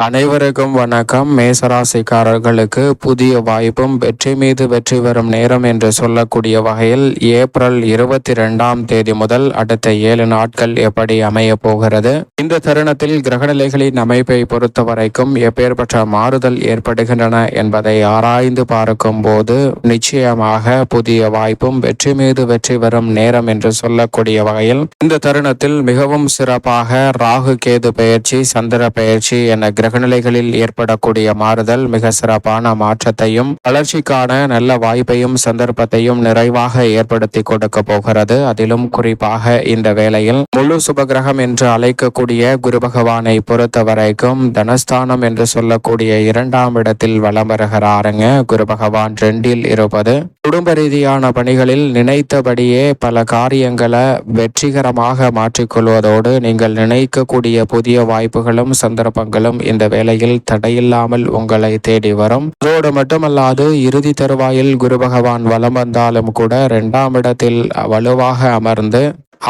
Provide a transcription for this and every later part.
அனைவருக்கும் வணக்கம். மேசராசிக்காரர்களுக்கு புதிய வாய்ப்பும் வெற்றி மீது வெற்றி வரும் நேரம் என்று சொல்லக்கூடிய வகையில் ஏப்ரல் 22 முதல் அடுத்த 7 நாட்கள் எப்படி அமைய போகிறது, இந்த தருணத்தில் கிரகநிலைகளின் அமைப்பை பொறுத்த வரைக்கும் எப்பேற்பட்ட மாறுதல் ஏற்படுகின்றன என்பதை ஆராய்ந்து பார்க்கும் போது நிச்சயமாக புதிய வாய்ப்பும் வெற்றி மீது வெற்றி வரும் நேரம் என்று சொல்லக்கூடிய வகையில் இந்த தருணத்தில் மிகவும் சிறப்பாக ராகு கேது பெயர்ச்சி, சந்திர பெயர்ச்சி என கிரகநிலைகளில் ஏற்படக்கூடிய மாறுதல் மிக சிறப்பான மாற்றத்தையும் வளர்ச்சிக்கான நல்ல வாய்ப்பையும் சந்தர்ப்பத்தையும் நிறைவாக ஏற்படுத்தி கொடுக்க போகிறது. அதிலும் குறிப்பாக இந்த வேளையில் முழு சுபகிரகம் என்று அழைக்கக்கூடிய குரு பகவானை பொறுத்த வரைக்கும் தனஸ்தானம் என்று சொல்லக்கூடிய 2ஆம் இடத்தில் வலம் வருகிறாருங்க. குரு பகவான் 2இல் இருப்பது குடும்ப ரீதியான பணிகளில் நினைத்தபடியே பல காரியங்களை வெற்றிகரமாக மாற்றிக்கொள்வதோடு நீங்கள் நினைக்கக்கூடிய புதிய வாய்ப்புகளும் சந்தர்ப்பங்களும் இந்த வேளையில் தடையில்லாமல் உங்களை தேடி வரும். அதோடு மட்டுமல்லாது இறுதி தருவாயில் குரு பகவான் வலம் வந்தாலும் கூட 2ஆம் இடத்தில் வலுவாக அமர்ந்து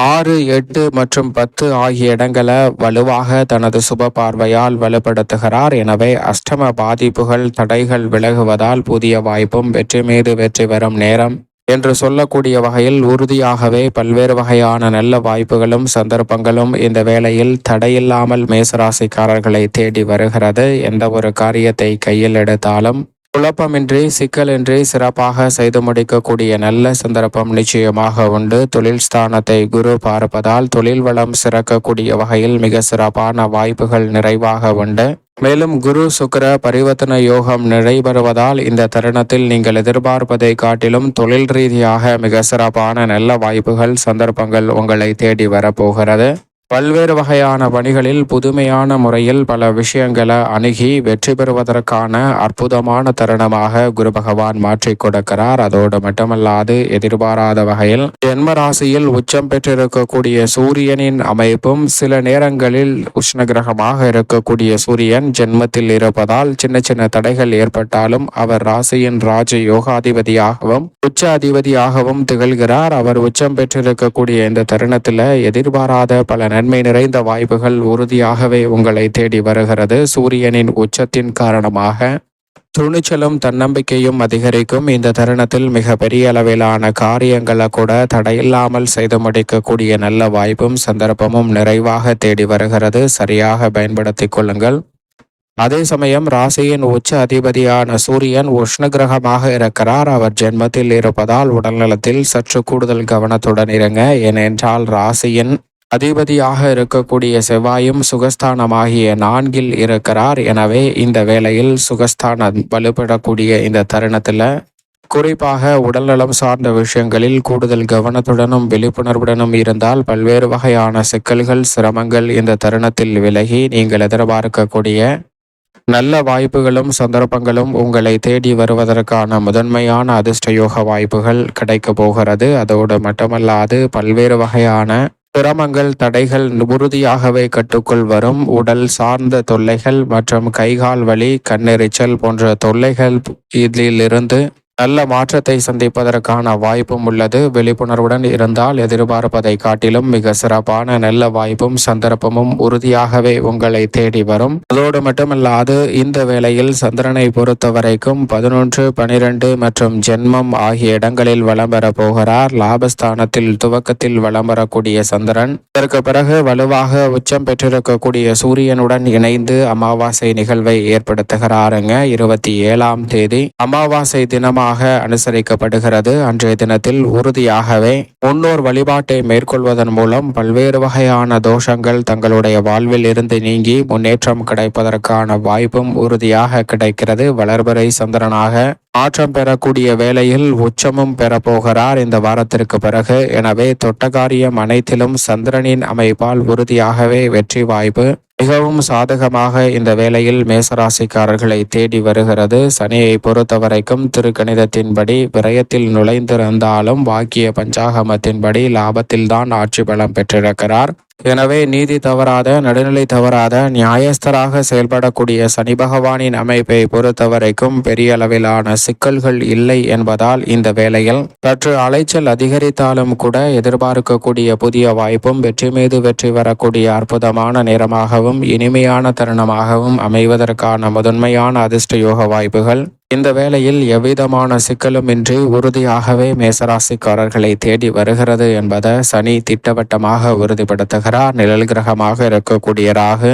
6, 8 மற்றும் 10 ஆகிய இடங்களை வலுவாக தனது சுப பார்வையால் வலுப்படுத்துகிறார். எனவே அஷ்டம பாதிப்புகள் தடைகள் விலகுவதால் புதிய வாய்ப்பும் வெற்றி மீது வெற்றி வரும் நேரம் என்று சொல்லக்கூடிய வகையில் உறுதியாகவே பல்வேறு வகையான நல்ல வாய்ப்புகளும் சந்தர்ப்பங்களும் இந்த வேளையில் தடையில்லாமல் மேசராசிக்காரர்களை தேடி வருகிறது. எந்த ஒரு காரியத்தை கையில் எடுத்தாலும் குழப்பமின்றி சிக்கலின்றி சிறப்பாக செய்து முடிக்கக்கூடிய நல்ல சந்தர்ப்பம் நிச்சயமாக உண்டு. தொழில் ஸ்தானத்தை குரு பார்ப்பதால் தொழில் வளம் சிறக்கக்கூடிய வகையில் மிக சிறப்பான வாய்ப்புகள் நிறைவாக உண்டு. மேலும் குரு சுக்கிர பரிவர்த்தன யோகம் நடைபெறுவதால் இந்த தருணத்தில் நீங்கள் எதிர்பார்ப்பதை காட்டிலும் தொழில் ரீதியாக மிக சிறப்பான நல்ல வாய்ப்புகள் சந்தர்ப்பங்கள் உங்களை தேடி வரப்போகிறது. பல்வேறு வகையான பணிகளில் புதுமையான முறையில் பல விஷயங்களை அணுகி வெற்றி பெறுவதற்கான அற்புதமான தருணமாக குரு பகவான் மாற்றி கொடுக்கிறார். அதோடு மட்டுமல்லாது எதிர்பாராத வகையில் ஜென்ம ராசியில் உச்சம் பெற்றிருக்கக்கூடிய சூரியனின் அமைப்பும் சில நேரங்களில் உஷ்ண கிரகமாக இருக்கக்கூடிய சூரியன் ஜென்மத்தில் இருப்பதால் சின்ன சின்ன தடைகள் ஏற்பட்டாலும் அவர் ராசியின் ராஜ யோகாதிபதியாகவும் உச்ச அதிபதியாகவும் திகழ்கிறார். அவர் உச்சம் பெற்றிருக்கக்கூடிய இந்த தருணத்தில் எதிர்பாராத பல நன்மை நிறைந்த வாய்ப்புகள் உறுதியாகவே உங்களை தேடி வருகிறது. சூரியனின் உச்சத்தின் காரணமாக துணிச்சலும் தன்னம்பிக்கையும் அதிகரிக்கும். இந்த தருணத்தில் மிக பெரிய அளவிலான காரியங்களை கூட தடையில்லாமல் செய்து முடிக்கக்கூடிய நல்ல வாய்ப்பும் சந்தர்ப்பமும் நிறைவாக தேடி வருகிறது. சரியாக பயன்படுத்திக் கொள்ளுங்கள். அதே சமயம் ராசியின் உச்ச அதிபதியான சூரியன் உஷ்ண கிரகமாக இருக்கிறார். அவர் ஜென்மத்தில் இருப்பதால் உடல்நலத்தில் சற்று கூடுதல் கவனத்துடன் இருங்க. ஏனென்றால் ராசியின் அதிபதியாக இருக்கக்கூடிய செவ்வாயும் சுகஸ்தானமாகிய 4இல் இருக்கிறார். எனவே இந்த வேளையில் சுகஸ்தானம் வலுப்படக்கூடிய இந்த தருணத்தில் குறிப்பாக உடல்நலம் சார்ந்த விஷயங்களில் கூடுதல் கவனத்துடனும் விழிப்புணர்வுடனும் இருந்தால் பல்வேறு வகையான சிக்கல்கள் சிரமங்கள் இந்த தருணத்தில் விலகி நீங்கள் எதிர்பார்க்கக்கூடிய நல்ல வாய்ப்புகளும் சந்தர்ப்பங்களும் உங்களை தேடி வருவதற்கான முதன்மையான அதிர்ஷ்டயோக வாய்ப்புகள் கிடைக்க போகிறது. அதோடு மட்டுமல்லாது பல்வேறு வகையான சிரமங்கள் தடைகள் உறுதியாகவே கட்டுக்குள் வரும். உடல் சார்ந்த தொல்லைகள் மற்றும் கைகால் வலி, கண்ணெரிச்சல் போன்ற தொல்லைகள் இதிலிருந்து நல்ல மாற்றத்தை சந்திப்பதற்கான வாய்ப்பும் உள்ளது. விழிப்புணர்வுடன் இருந்தால் எதிர்பார்ப்பதை காட்டிலும் மிக சிறப்பான நல்ல வாய்ப்பும் சந்தர்ப்பமும் உறுதியாகவே உங்களை தேடி வரும். அதோடு மட்டுமல்லாது இந்த வேளையில் சந்திரனை பொறுத்த வரைக்கும் 11, 12 மற்றும் ஜென்மம் ஆகிய இடங்களில் வலம் பெற போகிறார். லாபஸ்தானத்தில் துவக்கத்தில் வலம் வரக்கூடிய சந்திரன் இதற்கு பிறகு வலுவாக உச்சம் பெற்றிருக்கக்கூடிய சூரியனுடன் இணைந்து அமாவாசை நிகழ்வை ஏற்படுத்துகிறாருங்க. 27ஆம் தேதி அமாவாசை தினமாக அனுசரிக்கப்படுகிறது. அன்றைய தினத்தில் உறுதியாகவே முன்னோர் வழிபாட்டை மேற்கொள்வதன் மூலம் பல்வேறு வகையான தோஷங்கள் தங்களுடைய வாழ்வில் இருந்து நீங்கி முன்னேற்றம் கிடைப்பதற்கான வாய்ப்பும் உறுதியாக கிடைக்கிறது. வளர்பிறை சந்திரனாக மாற்றம் பெறக்கூடிய வேளையில் உச்சமும் பெறப்போகிறார் இந்த வாரத்திற்கு பிறகு. எனவே தொட்டகாரியம் அனைத்திலும் சந்திரனின் அமைப்பால் உறுதியாகவே வெற்றி வாய்ப்பு மிகவும் சாதகமாக இந்த வேளையில் மேசராசிக்காரர்களை தேடி வருகிறது. சனியை பொறுத்த வரைக்கும் திருக்கணிதத்தின்படி விரயத்தில் நுழைந்திருந்தாலும் வாக்கிய பஞ்சாகமத்தின்படி லாபத்தில் தான் ஆட்சி பலம் பெற்றிருக்கிறார். எனவே நீதி தவறாத, நடுநிலை தவறாத, நியாயஸ்தராக செயல்படக்கூடிய சனி பகவானின் அமைப்பை பொறுத்தவரைக்கும் பெரிய அளவிலான சிக்கல்கள் இல்லை என்பதால் இந்த வேளையில் சற்று அலைச்சல் அதிகரித்தாலும் கூட எதிர்பார்க்கக்கூடிய புதிய வாய்ப்பும் வெற்றி மீது வெற்றி வரக்கூடிய அற்புதமான நேரமாகவும் இனிமையான தருணமாகவும் அமைவதற்கான முதன்மையான அதிர்ஷ்ட யோக வாய்ப்புகள் இந்த வேளையில் எவ்விதமான சிக்கலுமின்றி உறுதியாகவே மேசராசிக்காரர்களை தேடி வருகிறது என்பதை சனி திட்டவட்டமாக உறுதிப்படுத்துகிறார். நிழல் கிரகமாக இருக்கக்கூடிய ராகு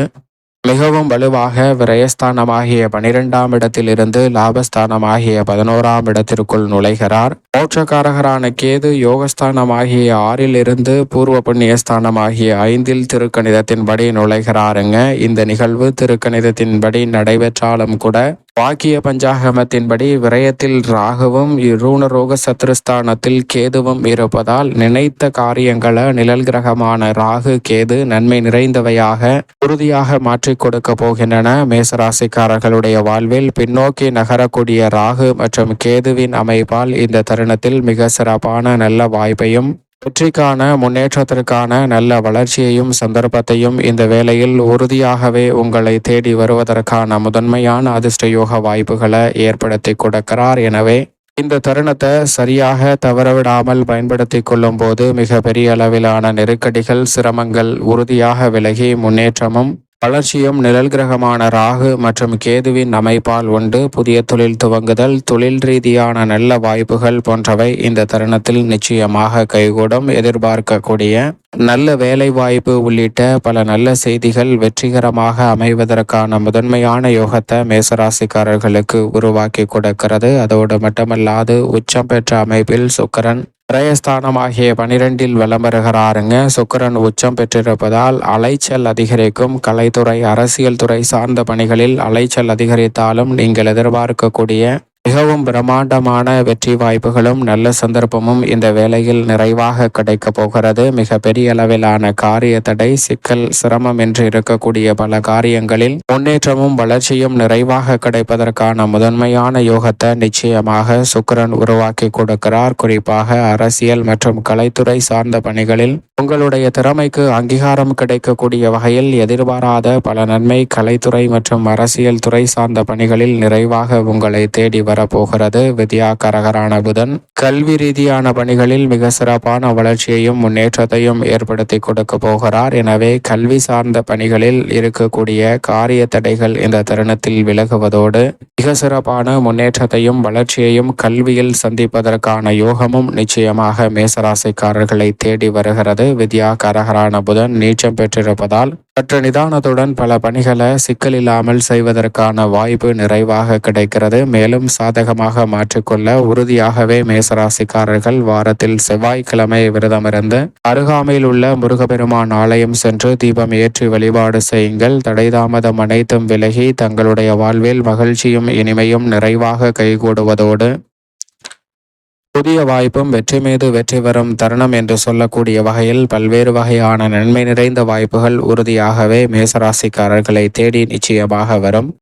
மிகவும் வலுவாக விரயஸ்தானமாகிய 12ஆம் இடத்திலிருந்து லாபஸ்தானமாகிய 11ஆம் இடத்திற்குள் நுழைகிறார். மோட்சக்காரகரான கேது யோகஸ்தானமாகிய 6லிருந்து பூர்வ புண்ணியஸ்தானமாகிய 5ல் திருக்கணிதத்தின்படி நுழைகிறாருங்க. இந்த நிகழ்வு திருக்கணிதத்தின்படி நடைபெற்றாலும் கூட வாக்கிய பஞ்சாகமத்தின்படி விரயத்தில் ராகுவும் ரூணரோக சத்ருஸ்தானத்தில் கேதுவும் இருப்பதால் நினைத்த காரியங்களை நிழல் கிரகமான ராகு கேது நன்மை நிறைந்தவையாக உறுதியாக மாற்றிக் கொடுக்க போகின்றன. மேசராசிக்காரர்களுடைய வாழ்வில் பின்னோக்கி நகரக்கூடிய ராகு மற்றும் கேதுவின் அமைப்பால் இந்த தருணத்தில் மிக சிறப்பான நல்ல வாய்ப்பையும் வெற்றிக்கான முன்னேற்றத்திற்கான நல்ல வளர்ச்சியையும் சந்தர்ப்பத்தையும் இந்த வேளையில் உறுதியாகவே உங்களை தேடி வருவதற்கான முதன்மையான அதிர்ஷ்ட யோக வாய்ப்புகளை ஏற்படுத்தி கொடுக்கிறார். எனவே இந்த தருணத்தை சரியாக தவறவிடாமல் பயன்படுத்தி கொள்ளும் போது மிக பெரிய அளவிலான நெருக்கடிகள், சிரமங்கள் உறுதியாக விலகி முன்னேற்றமும் வளர்ச்சியும் நிழல் கிரகமான ராகு மற்றும் கேதுவின் அமைப்பால் உண்டு. புதிய தொழில் துவங்குதல், தொழில் ரீதியான நல்ல வாய்ப்புகள் போன்றவை இந்த தருணத்தில் நிச்சயமாக கைகூடும். எதிர்பார்க்கக்கூடிய நல்ல வேலை வாய்ப்பு உள்ளிட்ட பல நல்ல செய்திகள் வெற்றிகரமாக அமைவதற்கான முதன்மையான யோகத்தை மேசராசிக்காரர்களுக்கு உருவாக்கி கொடுக்கிறது. அதோடு மட்டுமல்லாது உச்சம் பெற்ற அமைப்பில் சுக்கிரன் விரயஸ்தானமாகிய 12ல் வலம் வருகிறாருங்க. சுக்கிரன் உச்சம் பெற்றிருப்பதால் அலைச்சல் அதிகரிக்கும். கலைத்துறை, அரசியல் துறை சார்ந்த பணிகளில் அலைச்சல் அதிகரித்தாலும் நீங்கள் எதிர்பார்க்கக்கூடிய மிகவும் பிரம்மாண்டமான வெற்றி வாய்ப்புகளும் நல்ல சந்தர்ப்பமும் இந்த வேளையில் நிறைவாக கிடைக்க போகிறது. மிக பெரிய அளவிலான காரிய தடை, சிக்கல், சிரமம் என்று இருக்கக்கூடிய பல காரியங்களில் முன்னேற்றமும் வளர்ச்சியும் நிறைவாக கிடைப்பதற்கான முதன்மையான யோகத்தை நிச்சயமாக சுக்கிரன் உருவாக்கி கொடுக்கிறார். குறிப்பாக அரசியல் மற்றும் கலைத்துறை சார்ந்த பணிகளில் உங்களுடைய திறமைக்கு அங்கீகாரம் கிடைக்கக்கூடிய வகையில் எதிர்பாராத பல நன்மை கலைத்துறை மற்றும் அரசியல் துறை சார்ந்த பணிகளில் நிறைவாக உங்களை தேடி வரப்போகிறது. வித்யாகாரகரான புதன் கல்வி ரீதியான பணிகளில் மிக சிறப்பான வளர்ச்சியையும் முன்னேற்றத்தையும் ஏற்படுத்தி கொடுக்க போகிறார். எனவே கல்வி சார்ந்த பணிகளில் இருக்கக்கூடிய காரிய தடைகள் இந்த தருணத்தில் விலகுவதோடு மிக சிறப்பான முன்னேற்றத்தையும் வளர்ச்சியையும் கல்வியில் சந்திப்பதற்கான யோகமும் நிச்சயமாக மேசராசிக்காரர்களை தேடி வருகிறது. வித்யாகாரகரான புதன் நீச்சம் பெற்றிருப்பதால் சற்று நிதானத்துடன் பல பணிகளை சிக்கலில்லாமல் செய்வதற்கான வாய்ப்பு நிறைவாக கிடைக்கிறது. மேலும் சாதகமாக மாற்றிக்கொள்ள உறுதியாகவே மேசராசிக்காரர்கள் வாரத்தில் செவ்வாய்க்கிழமை விரதமிருந்து அருகாமையில் உள்ள முருகப்பெருமான் ஆலயம் சென்று தீபம் ஏற்றி வழிபாடு செய்யுங்கள். தடைதாமதம் அனைத்தும் விலகி தங்களுடைய வாழ்வில் மகிழ்ச்சியும் இனிமையும் நிறைவாக கைகூடுவதோடு புதிய வாய்ப்பும் வெற்றி மீது வெற்றி வரும் தருணம் என்று சொல்லக்கூடிய வகையில் பல்வேறு வகையான நன்மை நிறைந்த வாய்ப்புகள் உறுதியாகவே மேசராசிக்காரர்களை தேடி நிச்சயமாக வரும்.